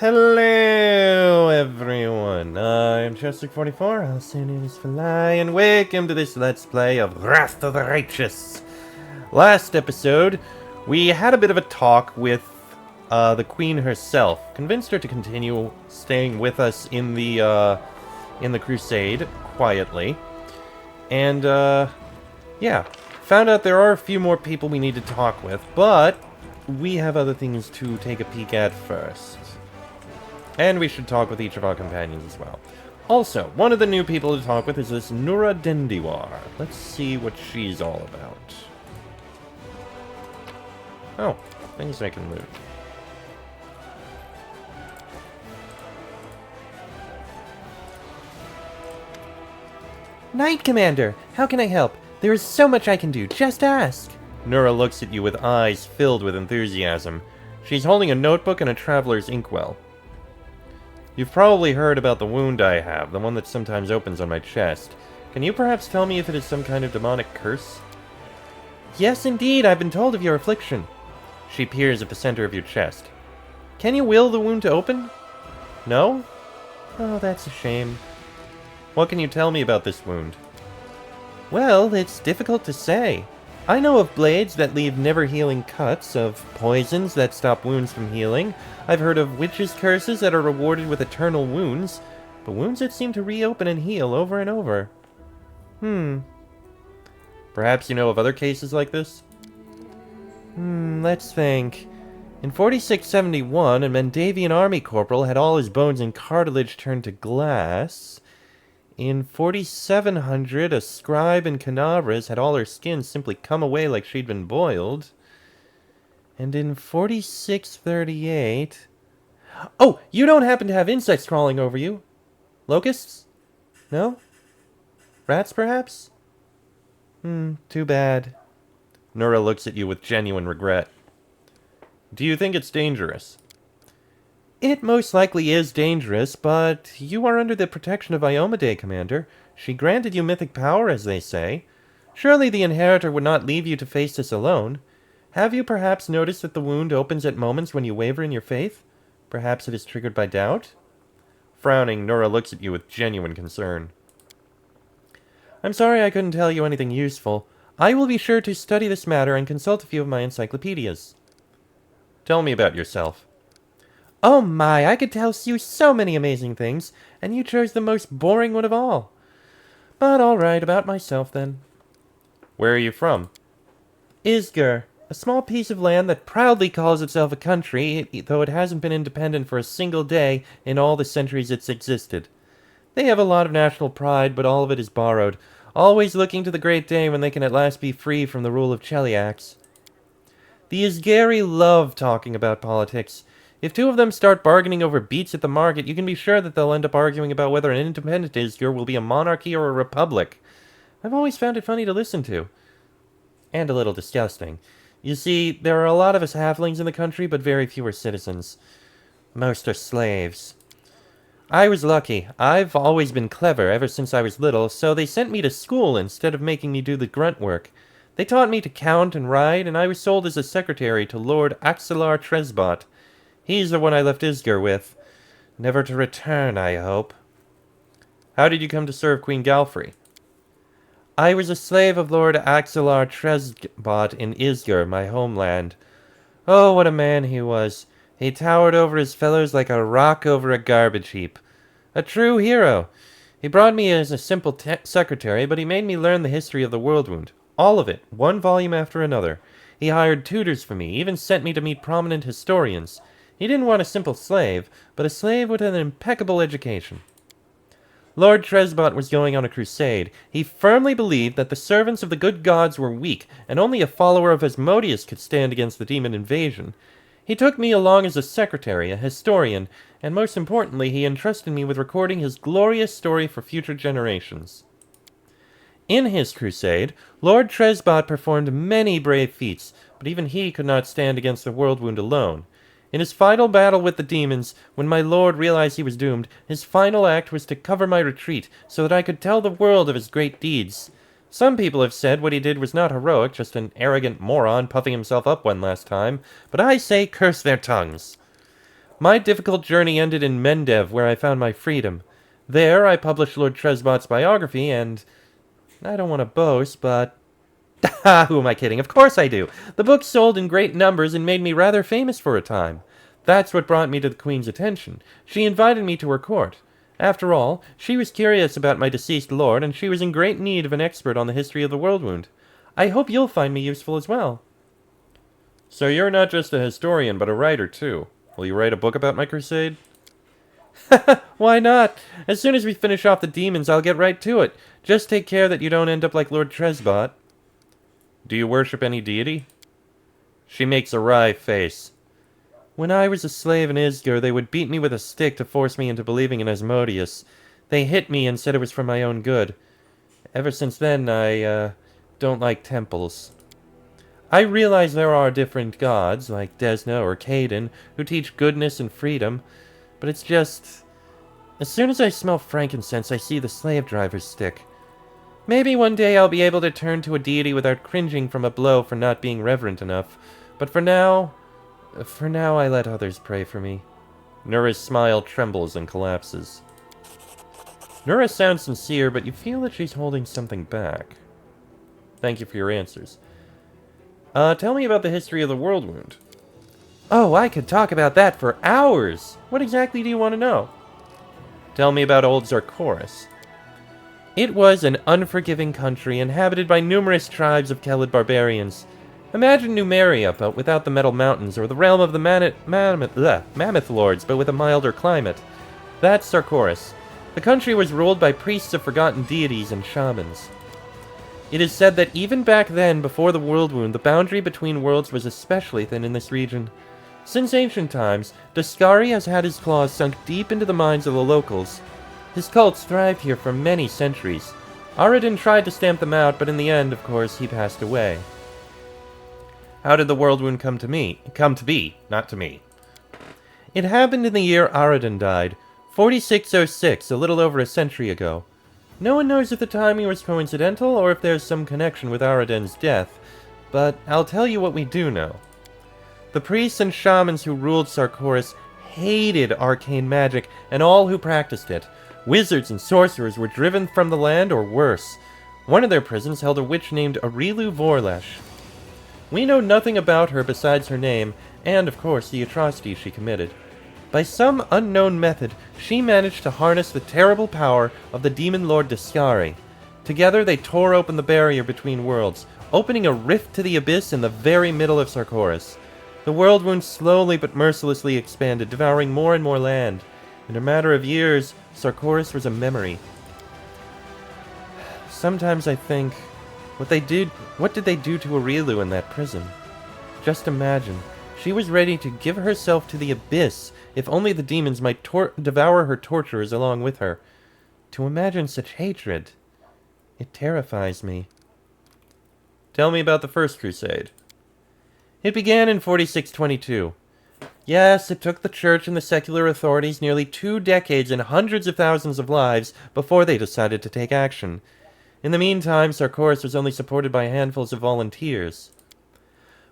Hello, everyone. I'm Chester44, also known as Fly, and welcome to this Let's Play of Wrath of the Righteous. Last episode, we had a bit of a talk with the Queen herself, convinced her to continue staying with us in the crusade quietly, and yeah, found out there are a few more people we need to talk with, but we have other things to take a peek at first. And we should talk with each of our companions as well. Also, one of the new people to talk with is this Nura Dendiwar. Let's see what she's all about. Oh, things I can loot. Knight Commander, how can I help? There is so much I can do, just ask. Nura looks at you with eyes filled with enthusiasm. She's holding a notebook and a traveler's inkwell. You've probably heard about the wound I have, the one that sometimes opens on my chest. Can you perhaps tell me if it is some kind of demonic curse? Yes, indeed, I've been told of your affliction. She peers at the center of your chest. Can you will the wound to open? No? Oh, that's a shame. What can you tell me about this wound? Well, it's difficult to say. I know of blades that leave never-healing cuts, of poisons that stop wounds from healing. I've heard of witches' curses that are rewarded with eternal wounds, but wounds that seem to reopen and heal over and over. Perhaps you know of other cases like this? Let's think. In 4671, a Mendavian army corporal had all his bones and cartilage turned to glass. In 4700, a scribe in Canavras had all her skin simply come away like she'd been boiled. And in 4638... Oh, you don't happen to have insects crawling over you? Locusts? No? Rats, perhaps? Too bad. Nura looks at you with genuine regret. Do you think it's dangerous? It most likely is dangerous, but you are under the protection of Iomade, Commander. She granted you mythic power, as they say. Surely the Inheritor would not leave you to face this alone. Have you perhaps noticed that the wound opens at moments when you waver in your faith? Perhaps it is triggered by doubt? Frowning, Nura looks at you with genuine concern. I'm sorry I couldn't tell you anything useful. I will be sure to study this matter and consult a few of my encyclopedias. Tell me about yourself. Oh my, I could tell you so many amazing things, and you chose the most boring one of all. But all right, about myself then. Where are you from? Isgur, a small piece of land that proudly calls itself a country, though it hasn't been independent for a single day in all the centuries it's existed. They have a lot of national pride, but all of it is borrowed, always looking to the great day when they can at last be free from the rule of Cheliax. The Isgari love talking about politics. If two of them start bargaining over beets at the market, you can be sure that they'll end up arguing about whether an independent Isgur will be a monarchy or a republic. I've always found it funny to listen to. And a little disgusting. You see, there are a lot of us halflings in the country, but very few are citizens. Most are slaves. I was lucky. I've always been clever ever since I was little, so they sent me to school instead of making me do the grunt work. They taught me to count and ride, and I was sold as a secretary to Lord Axelar Tresbot. He's the one I left Isgur with. Never to return, I hope. How did you come to serve Queen Galfrey? I was a slave of Lord Axelar Tresbot in Isgur, my homeland. Oh, what a man he was. He towered over his fellows like a rock over a garbage heap. A true hero. He brought me as a simple secretary, but he made me learn the history of the world wound. All of it, one volume after another. He hired tutors for me, even sent me to meet prominent historians. He didn't want a simple slave, but a slave with an impeccable education. Lord Tresbot was going on a crusade. He firmly believed that the servants of the good gods were weak, and only a follower of Asmodeus could stand against the demon invasion. He took me along as a secretary, a historian, and most importantly, he entrusted me with recording his glorious story for future generations. In his crusade, Lord Tresbot performed many brave feats, but even he could not stand against the world wound alone. In his final battle with the demons, when my lord realized he was doomed, his final act was to cover my retreat so that I could tell the world of his great deeds. Some people have said what he did was not heroic, just an arrogant moron puffing himself up one last time, but I say curse their tongues. My difficult journey ended in Mendev, where I found my freedom. There, I published Lord Tresbot's biography, and I don't want to boast, but who am I kidding? Of course I do. The book sold in great numbers and made me rather famous for a time. That's what brought me to the Queen's attention. She invited me to her court. After all, she was curious about my deceased lord, and she was in great need of an expert on the history of the world wound. I hope you'll find me useful as well. So you're not just a historian, but a writer, too. Will you write a book about my crusade? Why not? As soon as we finish off the demons, I'll get right to it. Just take care that you don't end up like Lord Tresbot. Do you worship any deity? She makes a wry face. When I was a slave in Isgir, they would beat me with a stick to force me into believing in Asmodeus. They hit me and said it was for my own good. Ever since then, I don't like temples. I realize there are different gods, like Desna or Caden, who teach goodness and freedom, but it's just... As soon as I smell frankincense, I see the slave driver's stick. Maybe one day I'll be able to turn to a deity without cringing from a blow for not being reverent enough, but for now I let others pray for me. Nura's smile trembles and collapses. Nura sounds sincere, but you feel that she's holding something back. Thank you for your answers. Tell me about the history of the world wound. Oh, I could talk about that for hours! What exactly do you want to know? Tell me about old Zarkoris. It was an unforgiving country inhabited by numerous tribes of Kelid barbarians. Imagine Numeria, but without the Metal Mountains, or the realm of the Mammoth Lords, but with a milder climate. That's Zarkoris. The country was ruled by priests of forgotten deities and shamans. It is said that even back then, before the world wound, the boundary between worlds was especially thin in this region. Since ancient times, Daskari has had his claws sunk deep into the minds of the locals. His cults thrived here for many centuries. Aradin tried to stamp them out, but in the end, of course, he passed away. How did the world wound come to be, not to me? It happened in the year Aradin died, 4606, a little over a century ago. No one knows if the timing was coincidental or if there's some connection with Aradin's death, but I'll tell you what we do know. The priests and shamans who ruled Sarkoris hated arcane magic and all who practiced it. Wizards and sorcerers were driven from the land or worse. One of their prisons held a witch named Arilu Vorlesh. We know nothing about her besides her name, and of course the atrocities she committed. By some unknown method, she managed to harness the terrible power of the demon lord Daskari. Together they tore open the barrier between worlds, opening a rift to the abyss in the very middle of Sarkoris. The world wound slowly but mercilessly expanded, devouring more and more land. In a matter of years, Sarkoris was a memory. Sometimes I think, what did they do to Arilu in that prison? Just imagine, she was ready to give herself to the abyss, if only the demons might devour her torturers along with her. To imagine such hatred, it terrifies me. Tell me about the First Crusade. It began in 4622. Yes, it took the church and the secular authorities nearly 2 decades and hundreds of thousands of lives before they decided to take action. In the meantime, Sarkoris was only supported by handfuls of volunteers.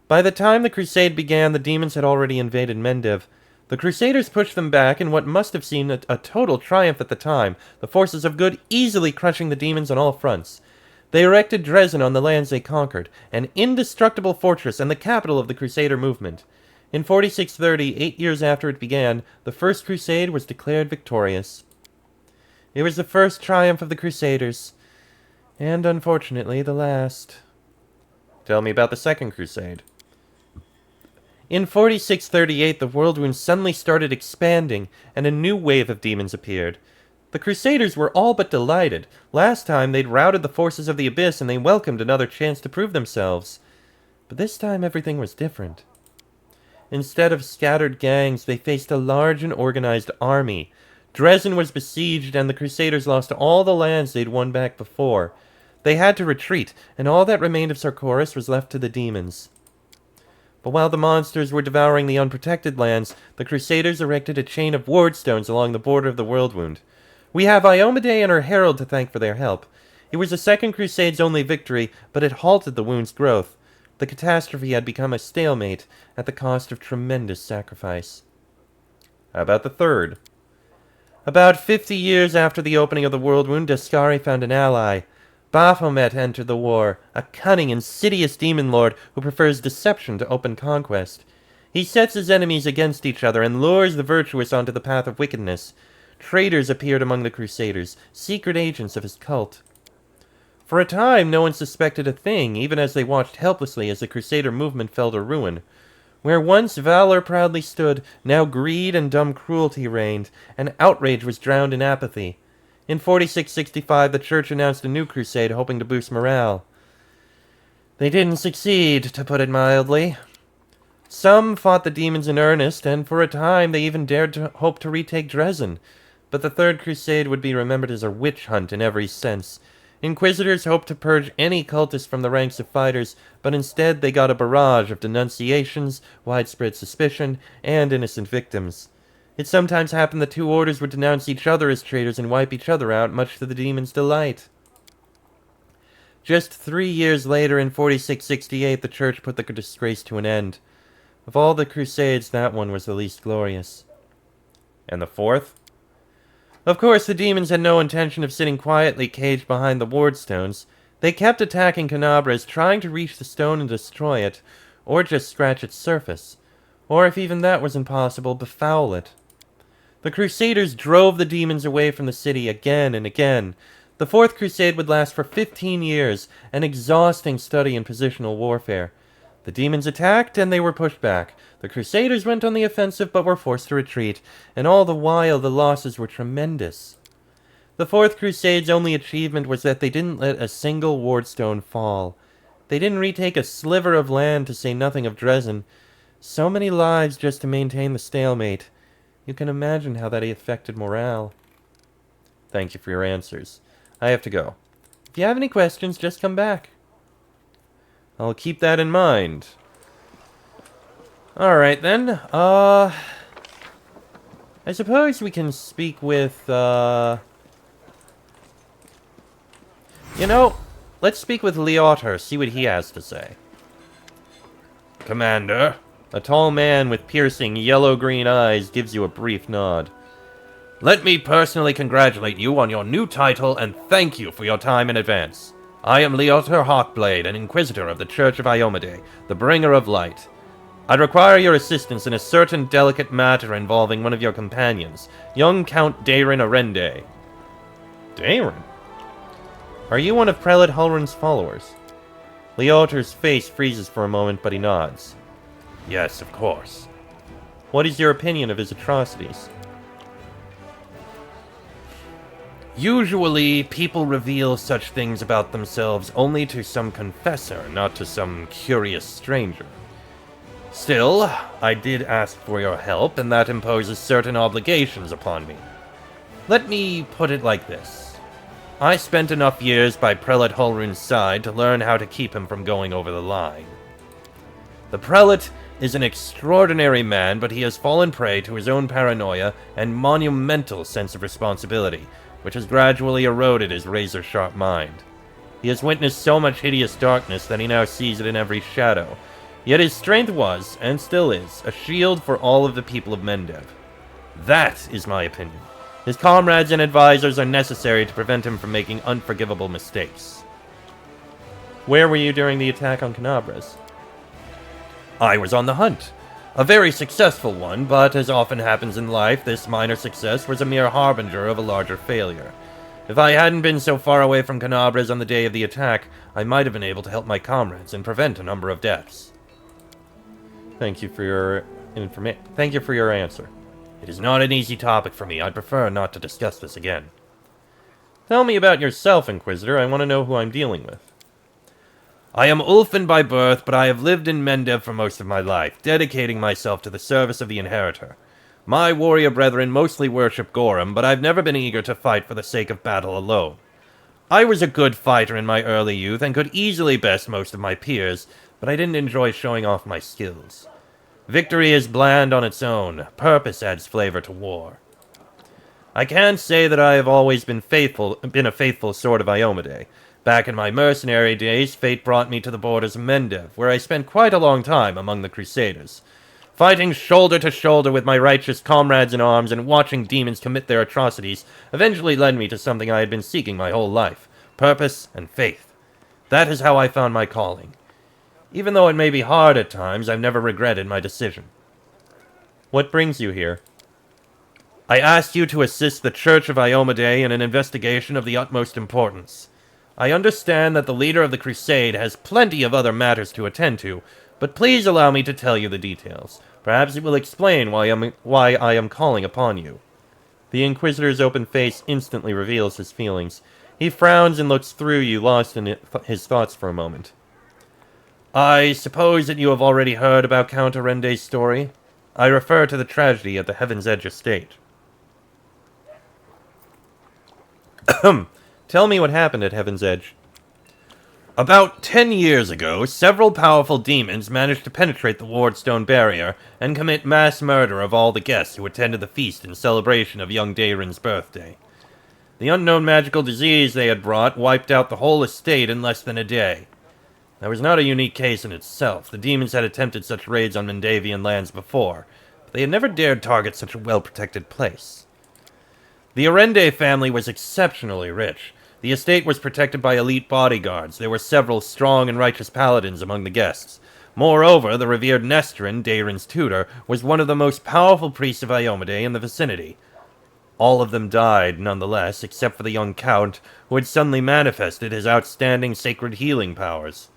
By the time the crusade began, the demons had already invaded Mendev. The Crusaders pushed them back in what must have seemed a total triumph at the time, the forces of good easily crushing the demons on all fronts. They erected Dresden on the lands they conquered, an indestructible fortress and the capital of the Crusader movement. In 4630, 8 years after it began, the First Crusade was declared victorious. It was the first triumph of the Crusaders, and unfortunately the last. Tell me about the Second Crusade. In 4638, the world wound suddenly started expanding, and a new wave of demons appeared. The Crusaders were all but delighted. Last time, they'd routed the forces of the Abyss, and they welcomed another chance to prove themselves. But this time, everything was different. Instead of scattered gangs, they faced a large and organized army. Dresden was besieged, and the Crusaders lost all the lands they'd won back before. They had to retreat, and all that remained of Sarkoris was left to the demons. But while the monsters were devouring the unprotected lands, the Crusaders erected a chain of wardstones along the border of the world wound. We have Iomade and her herald to thank for their help. It was the Second Crusade's only victory, but it halted the wound's growth. The catastrophe had become a stalemate at the cost of tremendous sacrifice. How about the third? About 50 years after the opening of the world wound, Daskari found an ally. Baphomet entered the war, a cunning, insidious demon lord who prefers deception to open conquest. He sets his enemies against each other and lures the virtuous onto the path of wickedness. Traitors appeared among the Crusaders, secret agents of his cult. For a time, no one suspected a thing, even as they watched helplessly as the Crusader movement fell to ruin. Where once valor proudly stood, now greed and dumb cruelty reigned, and outrage was drowned in apathy. In 4665, the Church announced a new crusade, hoping to boost morale. They didn't succeed, to put it mildly. Some fought the demons in earnest, and for a time they even dared to hope to retake Dresden. But the Third Crusade would be remembered as a witch hunt in every sense. Inquisitors hoped to purge any cultist from the ranks of fighters, but instead they got a barrage of denunciations, widespread suspicion, and innocent victims. It sometimes happened that two orders would denounce each other as traitors and wipe each other out, much to the demons' delight. Just 3 years later, in 4668, the Church put the disgrace to an end. Of all the Crusades, that one was the least glorious. And the fourth? Of course, the demons had no intention of sitting quietly caged behind the wardstones. They kept attacking Canabras, trying to reach the stone and destroy it, or just scratch its surface. Or if even that was impossible, befoul it. The Crusaders drove the demons away from the city again and again. The Fourth Crusade would last for 15 years, an exhausting study in positional warfare. The demons attacked, and they were pushed back. The Crusaders went on the offensive, but were forced to retreat, and all the while the losses were tremendous. The Fourth Crusade's only achievement was that they didn't let a single wardstone fall. They didn't retake a sliver of land, to say nothing of Dresden. So many lives just to maintain the stalemate. You can imagine how that affected morale. Thank you for your answers. I have to go. If you have any questions, just come back. I'll keep that in mind. Alright then, I suppose we can speak with, let's speak with Leotar, see what he has to say. Commander. A tall man with piercing yellow-green eyes gives you a brief nod. Let me personally congratulate you on your new title and thank you for your time in advance. I am Leotar Hawkblade, an Inquisitor of the Church of Iomade, the Bringer of Light. I require your assistance in a certain delicate matter involving one of your companions, young Count Darin Arende. Darin? Are you one of Prelate Hulrun's followers? Leotar's face freezes for a moment, but he nods. Yes, of course. What is your opinion of his atrocities? Usually, people reveal such things about themselves only to some confessor, not to some curious stranger. Still, I did ask for your help, and that imposes certain obligations upon me. Let me put it like this. I spent enough years by Prelate Hulrun's side to learn how to keep him from going over the line. The Prelate is an extraordinary man, but he has fallen prey to his own paranoia and monumental sense of responsibility, which has gradually eroded his razor-sharp mind. He has witnessed so much hideous darkness that he now sees it in every shadow. Yet his strength was, and still is, a shield for all of the people of Mendev. That is my opinion. His comrades and advisors are necessary to prevent him from making unforgivable mistakes. Where were you during the attack on Canabras? I was on the hunt. A very successful one, but as often happens in life, this minor success was a mere harbinger of a larger failure. If I hadn't been so far away from Canabras on the day of the attack, I might have been able to help my comrades and prevent a number of deaths. Thank you for your answer. It is not an easy topic for me. I'd prefer not to discuss this again. Tell me about yourself, Inquisitor. I want to know who I'm dealing with. I am Ulfin by birth, but I have lived in Mendev for most of my life, dedicating myself to the service of the Inheritor. My warrior brethren mostly worship Gorham, but I've never been eager to fight for the sake of battle alone. I was a good fighter in my early youth and could easily best most of my peers, but I didn't enjoy showing off my skills. Victory is bland on its own. Purpose adds flavor to war. I can't say that I have always been a faithful sword of Iomade. Back in my mercenary days, fate brought me to the borders of Mendev, where I spent quite a long time among the Crusaders. Fighting shoulder to shoulder with my righteous comrades in arms and watching demons commit their atrocities eventually led me to something I had been seeking my whole life: purpose and faith. That is how I found my calling. Even though it may be hard at times, I've never regretted my decision. What brings you here? I asked you to assist the Church of Iomedae in an investigation of the utmost importance. I understand that the leader of the crusade has plenty of other matters to attend to, but please allow me to tell you the details. Perhaps it will explain why I am calling upon you. The Inquisitor's open face instantly reveals his feelings. He frowns and looks through you, lost in his thoughts for a moment. I suppose that you have already heard about Count Arende's story. I refer to the tragedy at the Heaven's Edge estate. Tell me what happened at Heaven's Edge. About 10 years ago, several powerful demons managed to penetrate the Wardstone barrier and commit mass murder of all the guests who attended the feast in celebration of young Dayron's birthday. The unknown magical disease they had brought wiped out the whole estate in less than a day. That was not a unique case in itself. The demons had attempted such raids on Mendavian lands before, but they had never dared target such a well-protected place. The Arende family was exceptionally rich. The estate was protected by elite bodyguards. There were several strong and righteous paladins among the guests. Moreover, the revered Nestrin, Dayron's tutor, was one of the most powerful priests of Iomedae in the vicinity. All of them died, nonetheless, except for the young count, who had suddenly manifested his outstanding sacred healing powers.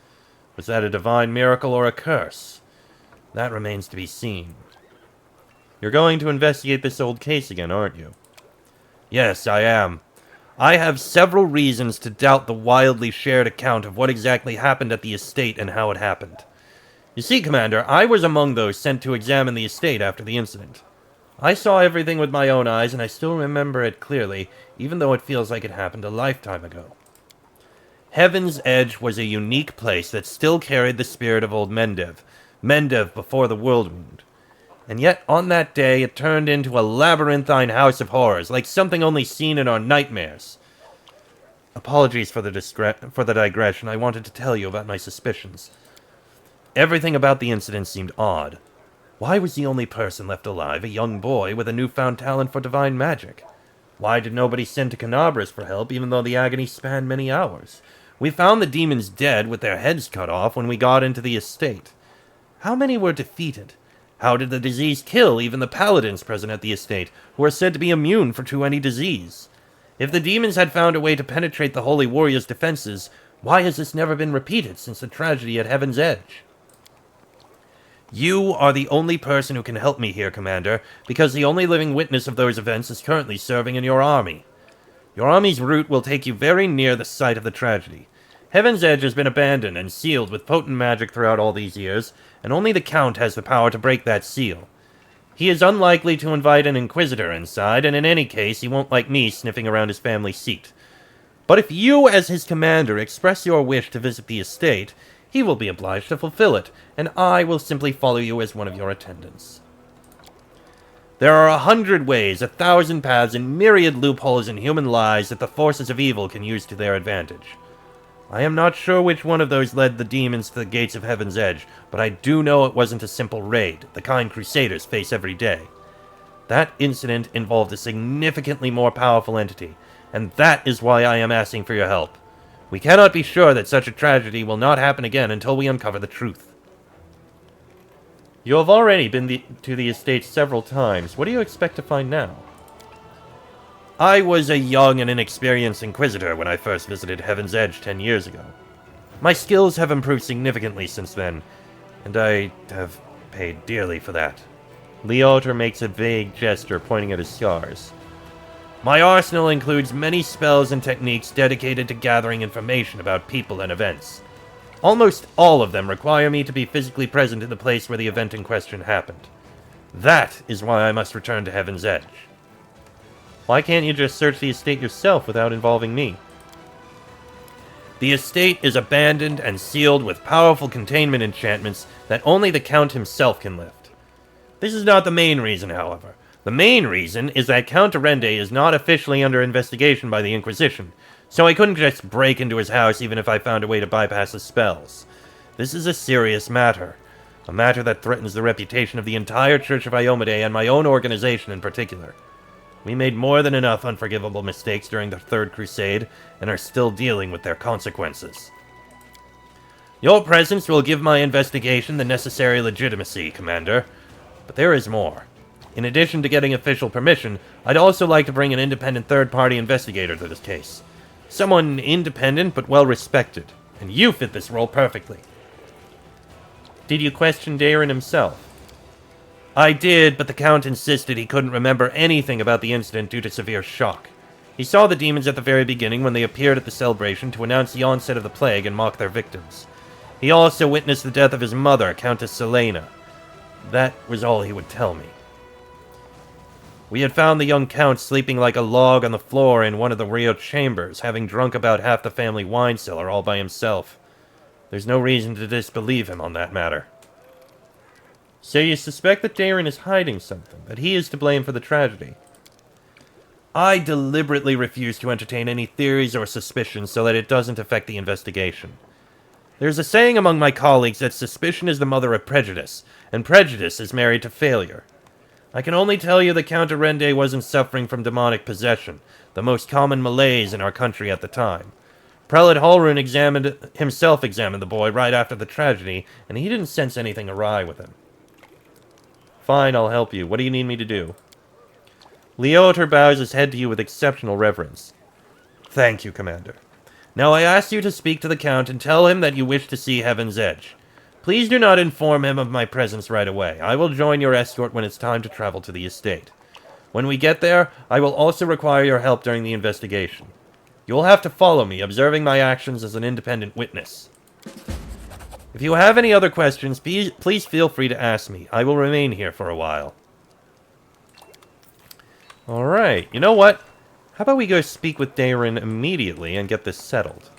Was that a divine miracle or a curse? That remains to be seen. You're going to investigate this old case again, aren't you? Yes, I am. I have several reasons to doubt the wildly shared account of what exactly happened at the estate and how it happened. You see, Commander, I was among those sent to examine the estate after the incident. I saw everything with my own eyes, and I still remember it clearly, even though it feels like it happened a lifetime ago. Heaven's Edge was a unique place that still carried the spirit of old Mendev before the Whirlwind. And yet, on that day, it turned into a labyrinthine house of horrors, like something only seen in our nightmares. Apologies for the digression. I wanted to tell you about my suspicions. Everything about the incident seemed odd. Why was the only person left alive a young boy with a newfound talent for divine magic? Why did nobody send to Canabras for help, even though the agony spanned many hours? We found the demons dead with their heads cut off when we got into the estate. How many were defeated? How did the disease kill even the paladins present at the estate, who are said to be immune to any disease? If the demons had found a way to penetrate the Holy Warrior's defenses, why has this never been repeated since the tragedy at Heaven's Edge? You are the only person who can help me here, Commander, because the only living witness of those events is currently serving in your army. Your army's route will take you very near the site of the tragedy. Heaven's Edge has been abandoned and sealed with potent magic throughout all these years, and only the Count has the power to break that seal. He is unlikely to invite an Inquisitor inside, and in any case, he won't like me sniffing around his family seat. But if you, as his commander, express your wish to visit the estate, he will be obliged to fulfill it, and I will simply follow you as one of your attendants. There are 100 ways, 1,000 paths, and myriad loopholes in human lives that the forces of evil can use to their advantage. I am not sure which one of those led the demons to the gates of Heaven's Edge, but I do know it wasn't a simple raid, the kind crusaders face every day. That incident involved a significantly more powerful entity, and that is why I am asking for your help. We cannot be sure that such a tragedy will not happen again until we uncover the truth. You have already been to the estate several times. What do you expect to find now? I was a young and inexperienced Inquisitor when I first visited Heaven's Edge 10 years ago. My skills have improved significantly since then, and I have paid dearly for that. Leotar makes a vague gesture pointing at his scars. My arsenal includes many spells and techniques dedicated to gathering information about people and events. Almost all of them require me to be physically present in the place where the event in question happened. That is why I must return to Heaven's Edge. Why can't you just search the estate yourself without involving me? The estate is abandoned and sealed with powerful containment enchantments that only the Count himself can lift. This is not the main reason, however. The main reason is that Count Arende is not officially under investigation by the Inquisition, so I couldn't just break into his house even if I found a way to bypass his spells. This is a serious matter. A matter that threatens the reputation of the entire Church of Iomade and my own organization in particular. We made more than enough unforgivable mistakes during the Third Crusade, and are still dealing with their consequences. Your presence will give my investigation the necessary legitimacy, Commander. But there is more. In addition to getting official permission, I'd also like to bring an independent third-party investigator to this case. Someone independent but well-respected, and you fit this role perfectly. Did you question Darren himself? I did, but the Count insisted he couldn't remember anything about the incident due to severe shock. He saw the demons at the very beginning when they appeared at the celebration to announce the onset of the plague and mock their victims. He also witnessed the death of his mother, Countess Selena. That was all he would tell me. We had found the young Count sleeping like a log on the floor in one of the Rio chambers, having drunk about half the family wine cellar all by himself. There's no reason to disbelieve him on that matter. So you suspect that Darren is hiding something, that he is to blame for the tragedy? I deliberately refuse to entertain any theories or suspicions so that it doesn't affect the investigation. There's a saying among my colleagues that suspicion is the mother of prejudice, and prejudice is married to failure. I can only tell you that Count Arende wasn't suffering from demonic possession, the most common malaise in our country at the time. Prelate Hallrun himself examined the boy right after the tragedy, and he didn't sense anything awry with him. Fine, I'll help you. What do you need me to do? Leoter bows his head to you with exceptional reverence. Thank you, Commander. Now I ask you to speak to the Count and tell him that you wish to see Heaven's Edge. Please do not inform him of my presence right away. I will join your escort when it's time to travel to the estate. When we get there, I will also require your help during the investigation. You will have to follow me, observing my actions as an independent witness. If you have any other questions, please feel free to ask me. I will remain here for a while. Alright, you know what? How about we go speak with Darren immediately and get this settled?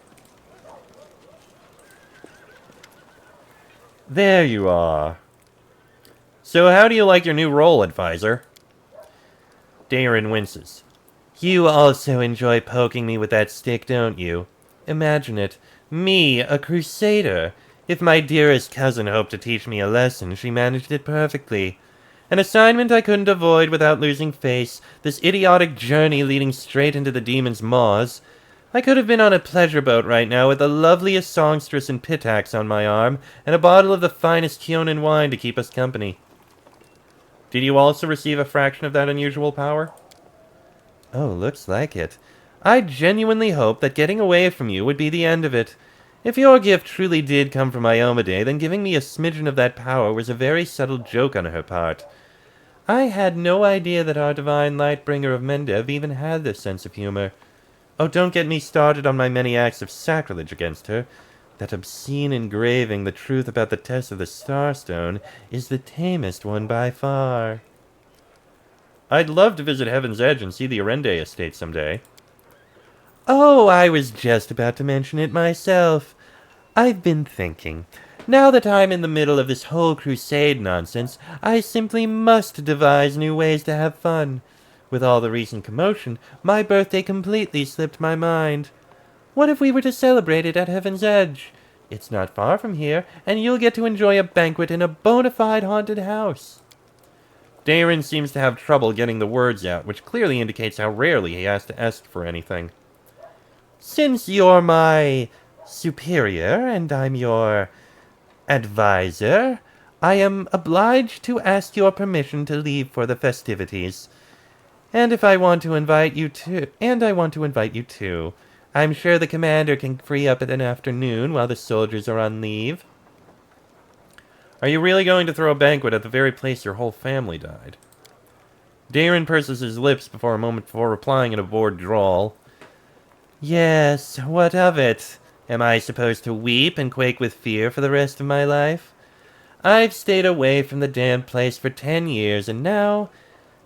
There you are. So how do you like your new role, advisor? Darren winces. You also enjoy poking me with that stick, don't you? Imagine it. Me, a crusader. If my dearest cousin hoped to teach me a lesson, she managed it perfectly. An assignment I couldn't avoid without losing face, this idiotic journey leading straight into the demon's maws. I could have been on a pleasure boat right now with the loveliest songstress and pitax on my arm, and a bottle of the finest Kionan wine to keep us company. Did you also receive a fraction of that unusual power? Oh, looks like it. I genuinely hoped that getting away from you would be the end of it. If your gift truly did come from Iomade, then giving me a smidgen of that power was a very subtle joke on her part. I had no idea that our divine Lightbringer of Mendev even had this sense of humor. Oh, don't get me started on my many acts of sacrilege against her. That obscene engraving, The Truth About the Test of the Starstone, is the tamest one by far. I'd love to visit Heaven's Edge and see the Arende estate someday. Oh, I was just about to mention it myself. I've been thinking. Now that I'm in the middle of this whole crusade nonsense, I simply must devise new ways to have fun. With all the recent commotion, my birthday completely slipped my mind. What if we were to celebrate it at Heaven's Edge? It's not far from here, and you'll get to enjoy a banquet in a bona fide haunted house. Darren seems to have trouble getting the words out, which clearly indicates how rarely he has to ask for anything. Since you're my superior and I'm your advisor, I am obliged to ask your permission to leave for the festivities. And I want to invite you too. I'm sure the commander can free up an afternoon while the soldiers are on leave. Are you really going to throw a banquet at the very place your whole family died? Darren purses his lips for a moment before replying in a bored drawl. Yes, what of it? Am I supposed to weep and quake with fear for the rest of my life? I've stayed away from the damned place for 10 years, and now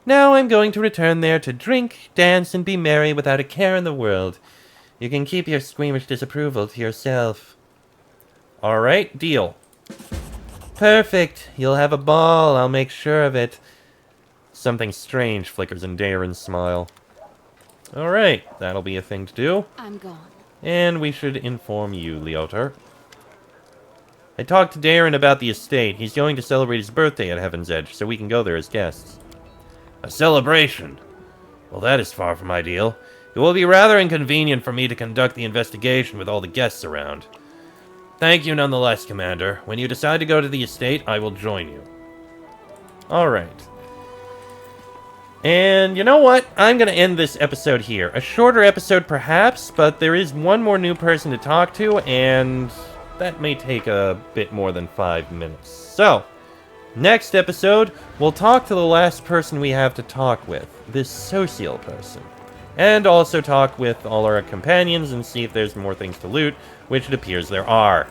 I'm going to return there to drink, dance, and be merry without a care in the world. You can keep your squeamish disapproval to yourself. All right, deal. Perfect. You'll have a ball, I'll make sure of it. Something strange flickers in Darren's smile. All right, that'll be a thing to do. I'm gone. And we should inform you, Leoter. I talked to Darren about the estate. He's going to celebrate his birthday at Heaven's Edge, so we can go there as guests. A celebration? Well, that is far from ideal. It will be rather inconvenient for me to conduct the investigation with all the guests around. Thank you nonetheless, Commander. When you decide to go to the estate, I will join you. Alright. And you know what? I'm going to end this episode here. A shorter episode perhaps, but there is one more new person to talk to, and that may take a bit more than 5 minutes. So, next episode, we'll talk to the last person we have to talk with, this social person. And also talk with all our companions and see if there's more things to loot, which it appears there are.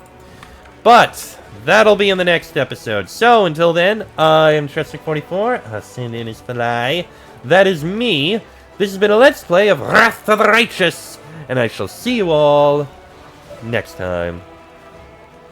But that'll be in the next episode. So until then, I am Tressnick44. Sin in is fly. That is me. This has been a Let's Play of Wrath of the Righteous. And I shall see you all next time.